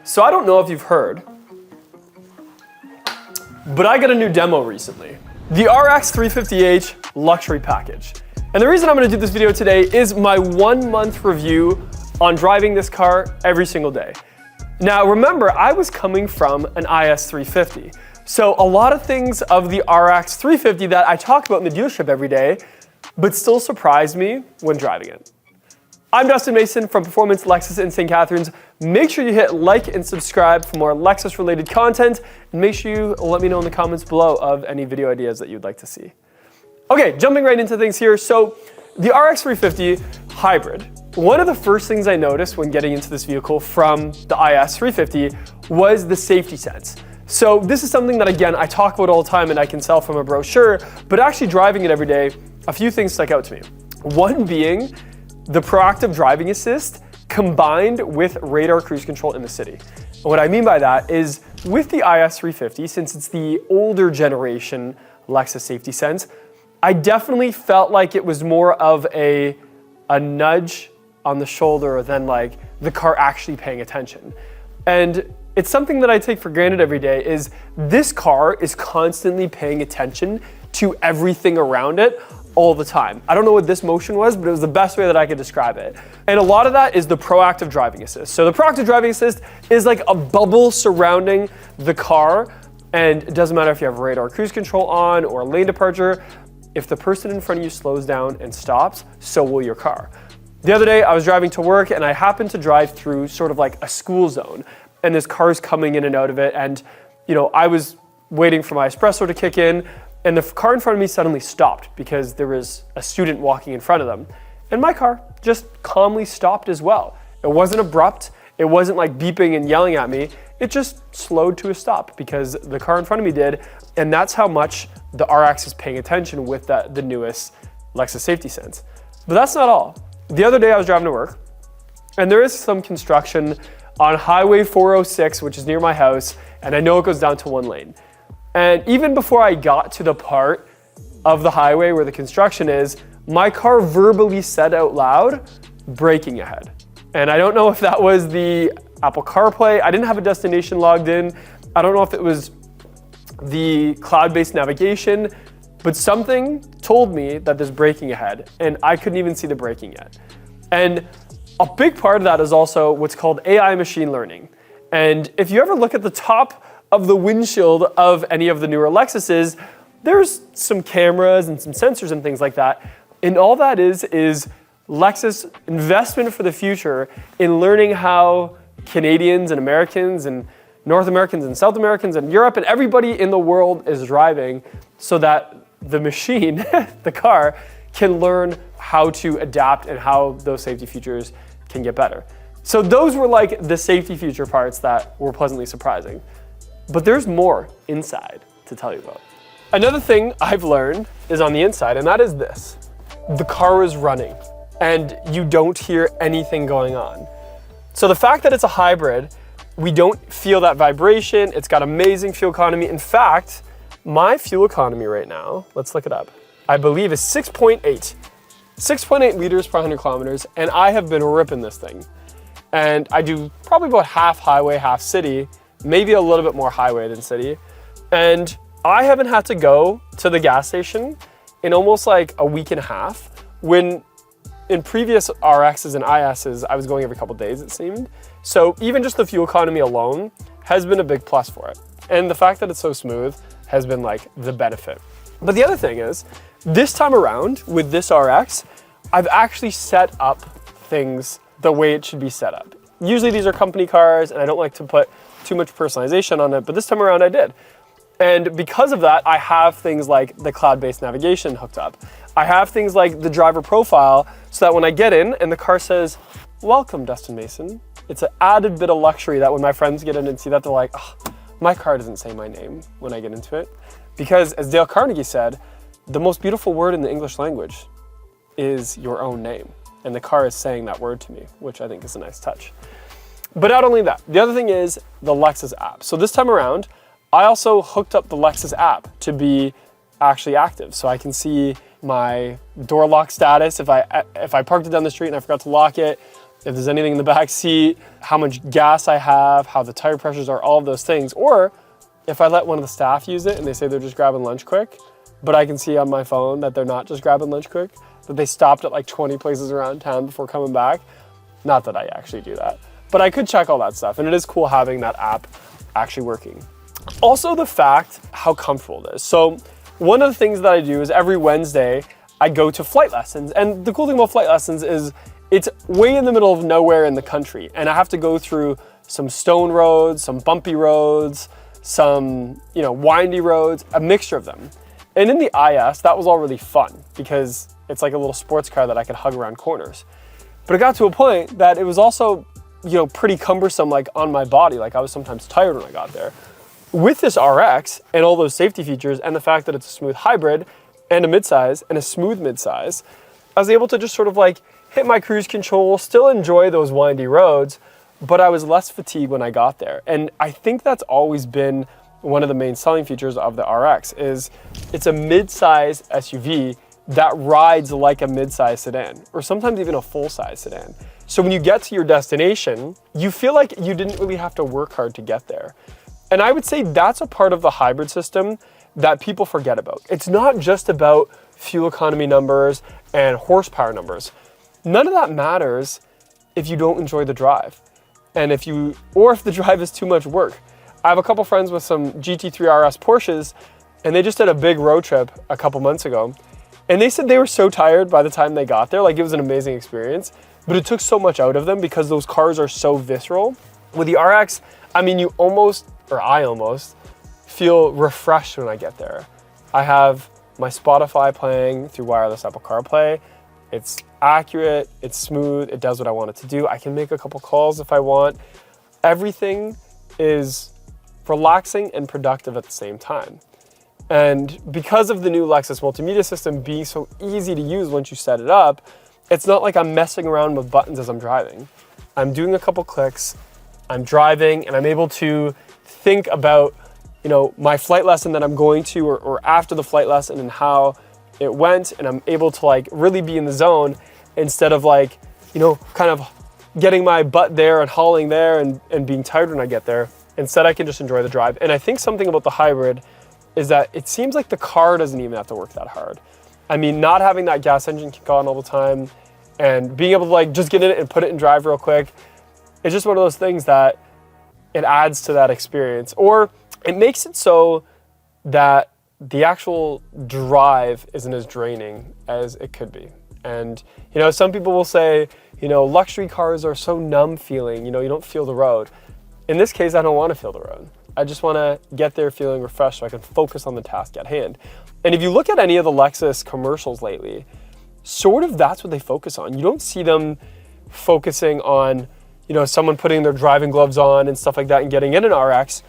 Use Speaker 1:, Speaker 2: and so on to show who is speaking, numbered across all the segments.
Speaker 1: So I don't know if you've heard, but I got a new demo recently. The RX 350h luxury package. And the reason I'm gonna do this video today is my 1 month review on driving this car every single day. Now remember, I was coming from an IS 350. So a lot of things of the RX 350 that I talk about in the dealership every day, but still surprised me when driving it. I'm Dustin Mason from Performance Lexus in St. Catharines. Make sure you hit like and subscribe for more Lexus related content, and make sure you let me know in the comments below of any video ideas that you'd like to see. Okay, jumping right into things here. So the RX 350 hybrid. One of the first things I noticed when getting into this vehicle from the IS 350 was the safety sense. So this is something that, again, I talk about all the time and I can sell from a brochure, but actually driving it every day, a few things stuck out to me. One being the proactive driving assist combined with radar cruise control in the city. And what I mean by that is with the IS 350, since it's the older generation Lexus safety sense, I definitely felt like it was more of a nudge on the shoulder than like the car actually paying attention. And it's something that I take for granted every day is this car is constantly paying attention to everything around it all the time. I don't know what this motion was, but it was the best way that I could describe it. And a lot of that is the proactive driving assist. So the proactive driving assist is like a bubble surrounding the car, and it doesn't matter if you have radar cruise control on or lane departure. If the person in front of you slows down and stops, so will your car. The other day I was driving to work and I happened to drive through sort of like a school zone, and there's cars coming in and out of it, and I was waiting for my espresso to kick in, and the car in front of me suddenly stopped because there was a student walking in front of them. And my car just calmly stopped as well. It wasn't abrupt. It wasn't like beeping and yelling at me. It just slowed to a stop because the car in front of me did. And that's how much the RX is paying attention with the newest Lexus Safety Sense. But that's not all. The other day I was driving to work, and there is some construction on Highway 406, which is near my house, and I know it goes down to one lane. And even before I got to the part of the highway where the construction is, my car verbally said out loud, braking ahead. And I don't know if that was the Apple CarPlay. I didn't have a destination logged in. I don't know if it was the cloud-based navigation, but something told me that there's braking ahead, and I couldn't even see the braking yet. And a big part of that is also what's called AI machine learning. And if you ever look at the top of the windshield of any of the newer Lexuses, there's some cameras and some sensors and things like that. And all that is Lexus investment for the future in learning how Canadians and Americans and North Americans and South Americans and Europe and everybody in the world is driving, so that the machine, the car, can learn how to adapt and how those safety features can get better. So those were like the safety feature parts that were pleasantly surprising. But there's more inside to tell you about. Another thing I've learned is on the inside, and that is this. The car is running and you don't hear anything going on. So the fact that it's a hybrid, we don't feel that vibration. It's got amazing fuel economy. In fact, my fuel economy right now, let's look it up, I believe is 6.8 liters per 100 kilometers, and I have been ripping this thing. And I do probably about half highway, half city, maybe a little bit more highway than city. And I haven't had to go to the gas station in almost like a week and a half, when in previous RXs and ISs, I was going every couple days, it seemed. So even just the fuel economy alone has been a big plus for it. And the fact that it's so smooth has been like the benefit. But the other thing is, this time around with this RX, I've actually set up things the way it should be set up. Usually these are company cars and I don't like to put too much personalization on it, but this time around I did. And because of that, I have things like the cloud-based navigation hooked up. I have things like the driver profile, so that when I get in and the car says, "Welcome, Dustin Mason," it's an added bit of luxury that when my friends get in and see that, they're like, "Oh, my car doesn't say my name when I get into it." Because as Dale Carnegie said, the most beautiful word in the English language is your own name. And the car is saying that word to me, which I think is a nice touch. But not only that, the other thing is the Lexus app. So this time around, I also hooked up the Lexus app to be actually active. So I can see my door lock status. If I parked it down the street and I forgot to lock it, if there's anything in the back seat, how much gas I have, how the tire pressures are, all of those things. Or if I let one of the staff use it and they say they're just grabbing lunch quick, but I can see on my phone that they're not just grabbing lunch quick, that they stopped at like 20 places around town before coming back. Not that I actually do that, but I could check all that stuff. And it is cool having that app actually working. Also the fact how comfortable it is. So one of the things that I do is every Wednesday, I go to flight lessons. And the cool thing about flight lessons is it's way in the middle of nowhere in the country. And I have to go through some stone roads, some bumpy roads, some, windy roads, a mixture of them. And in the IS, that was all really fun because it's like a little sports car that I could hug around corners. But it got to a point that it was also, pretty cumbersome, like on my body. Like I was sometimes tired when I got there. With this RX and all those safety features and the fact that it's a smooth hybrid and a midsize and a smooth midsize, I was able to just sort of like hit my cruise control, still enjoy those windy roads, but I was less fatigued when I got there. And I think that's always been one of the main selling features of the RX is it's a mid-size SUV that rides like a mid-size sedan, or sometimes even a full-size sedan. So when you get to your destination, you feel like you didn't really have to work hard to get there. And I would say that's a part of the hybrid system that people forget about. It's not just about fuel economy numbers and horsepower numbers. None of that matters if you don't enjoy the drive. And if the drive is too much work. I have a couple friends with some GT3 RS Porsches, and they just did a big road trip a couple months ago. And they said they were so tired by the time they got there. Like it was an amazing experience, but it took so much out of them because those cars are so visceral. With the RX, I almost feel refreshed when I get there. I have my Spotify playing through wireless Apple CarPlay. It's accurate, it's smooth, it does what I want it to do. I can make a couple calls if I want. Everything is relaxing and productive at the same time. And because of the new Lexus multimedia system being so easy to use once you set it up, it's not like I'm messing around with buttons as I'm driving. I'm doing a couple clicks, I'm driving, and I'm able to think about, my flight lesson that I'm going to or after the flight lesson and how it went, and I'm able to like really be in the zone instead of like, kind of getting my butt there and hauling there and being tired when I get there. Instead, I can just enjoy the drive. And I think something about the hybrid is that it seems like the car doesn't even have to work that hard. I mean, not having that gas engine kick on all the time and being able to like just get in it and put it in drive real quick, it's just one of those things that it adds to that experience. Or it makes it so that the actual drive isn't as draining as it could be. And, some people will say, luxury cars are so numb feeling, you don't feel the road. In this case, I don't want to feel the road. I just want to get there feeling refreshed so I can focus on the task at hand. And if you look at any of the Lexus commercials lately, sort of that's what they focus on. You don't see them focusing on, someone putting their driving gloves on and stuff like that and getting in an RX,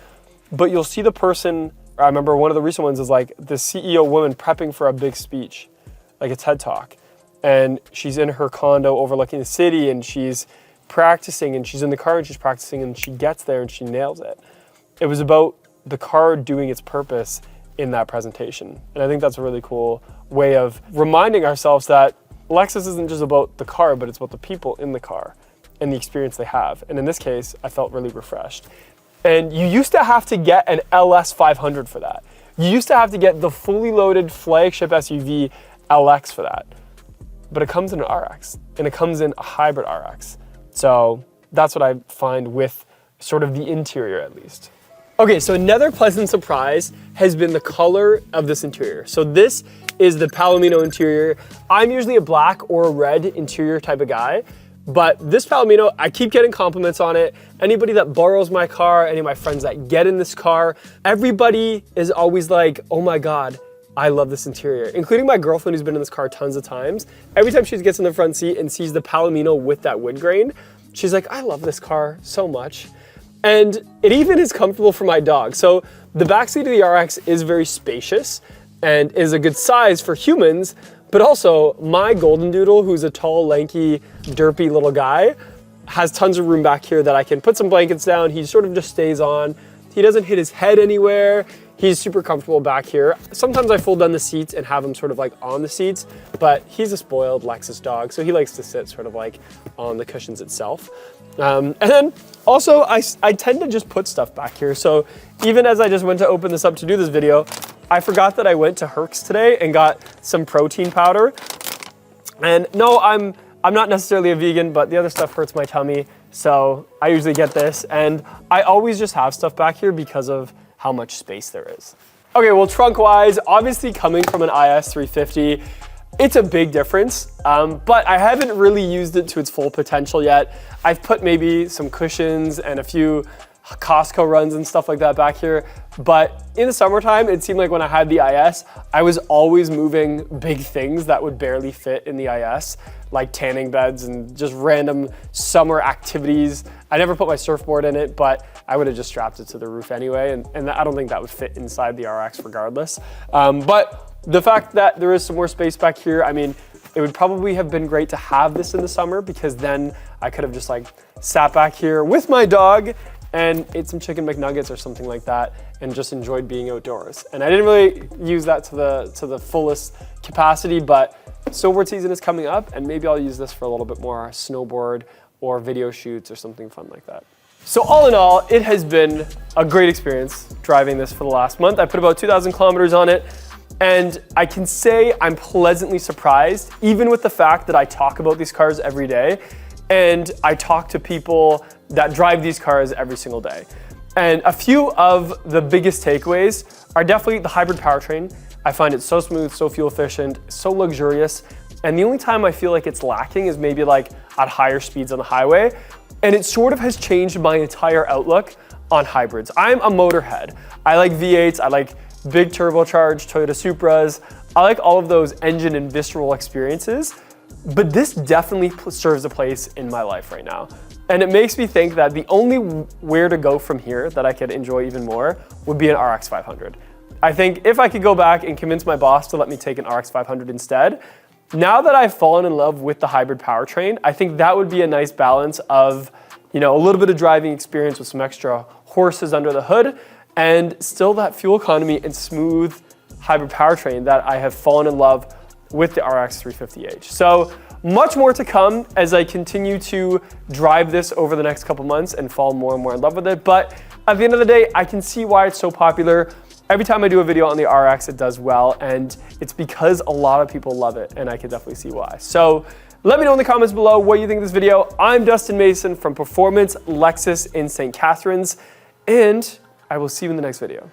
Speaker 1: but you'll see the person. I remember one of the recent ones is like the CEO woman prepping for a big speech, like a TED Talk. And she's in her condo overlooking the city and she's practicing and she's in the car and she's practicing and she gets there and she nails it. It was about the car doing its purpose in that presentation. And I think that's a really cool way of reminding ourselves that Lexus isn't just about the car, but it's about the people in the car and the experience they have. And in this case, I felt really refreshed. And you used to have to get an LS 500 for that. You used to have to get the fully loaded flagship SUV LX for that. But it comes in an RX, and it comes in a hybrid RX. So that's what I find with sort of the interior at least. Okay, so another pleasant surprise has been the color of this interior. So this is the Palomino interior. I'm usually a black or a red interior type of guy, but this Palomino, I keep getting compliments on it. Anybody that borrows my car, any of my friends that get in this car, everybody is always like, oh my God, I love this interior, including my girlfriend who's been in this car tons of times. Every time she gets in the front seat and sees the Palomino with that wood grain, she's like, I love this car so much. And it even is comfortable for my dog. So the backseat of the RX is very spacious and is a good size for humans, but also my golden doodle, who's a tall, lanky, derpy little guy, has tons of room back here that I can put some blankets down. He sort of just stays on. He doesn't hit his head anywhere. He's super comfortable back here. Sometimes I fold down the seats and have him sort of like on the seats, but he's a spoiled Lexus dog, so he likes to sit sort of like on the cushions itself. And then also I tend to just put stuff back here. So even as I just went to open this up to do this video, I forgot that I went to Herc's today and got some protein powder. And no, I'm not necessarily a vegan, but the other stuff hurts my tummy. So I usually get this, and I always just have stuff back here because of how much space there is. Okay, well, trunk-wise, obviously coming from an IS 350, it's a big difference, but I haven't really used it to its full potential yet. I've put maybe some cushions and a few Costco runs and stuff like that back here, but in the summertime, it seemed like when I had the IS, I was always moving big things that would barely fit in the IS, like tanning beds and just random summer activities. I never put my surfboard in it, but I would have just strapped it to the roof anyway, and I don't think that would fit inside the RX regardless. But the fact that there is some more space back here, I mean, it would probably have been great to have this in the summer, because then I could have just like sat back here with my dog and ate some chicken McNuggets or something like that and just enjoyed being outdoors. And I didn't really use that to the fullest capacity, but snowboard season is coming up, and maybe I'll use this for a little bit more snowboard or video shoots or something fun like that. So all in all, it has been a great experience driving this for the last month. I put about 2,000 kilometers on it, and I can say I'm pleasantly surprised, even with the fact that I talk about these cars every day, and I talk to people that drive these cars every single day. And a few of the biggest takeaways are definitely the hybrid powertrain. I find it so smooth, so fuel efficient, so luxurious. And the only time I feel like it's lacking is maybe like at higher speeds on the highway. And it sort of has changed my entire outlook on hybrids. I'm a motorhead. I like V8s, I like big turbocharged Toyota Supras. I like all of those engine and visceral experiences, but this definitely serves a place in my life right now. And it makes me think that the only where to go from here that I could enjoy even more would be an RX 500. I think if I could go back and convince my boss to let me take an RX 500 instead, now that I've fallen in love with the hybrid powertrain, I think that would be a nice balance of, you know, a little bit of driving experience with some extra horses under the hood, and still that fuel economy and smooth hybrid powertrain that I have fallen in love with the RX 350h. So much more to come as I continue to drive this over the next couple months and fall more and more in love with it. But at the end of the day, I can see why it's so popular. Every time I do a video on the RX, it does well, and it's because a lot of people love it, and I can definitely see why. So let me know in the comments below what you think of this video. I'm Dustin Mason from Performance Lexus in St. Catharines, and I will see you in the next video.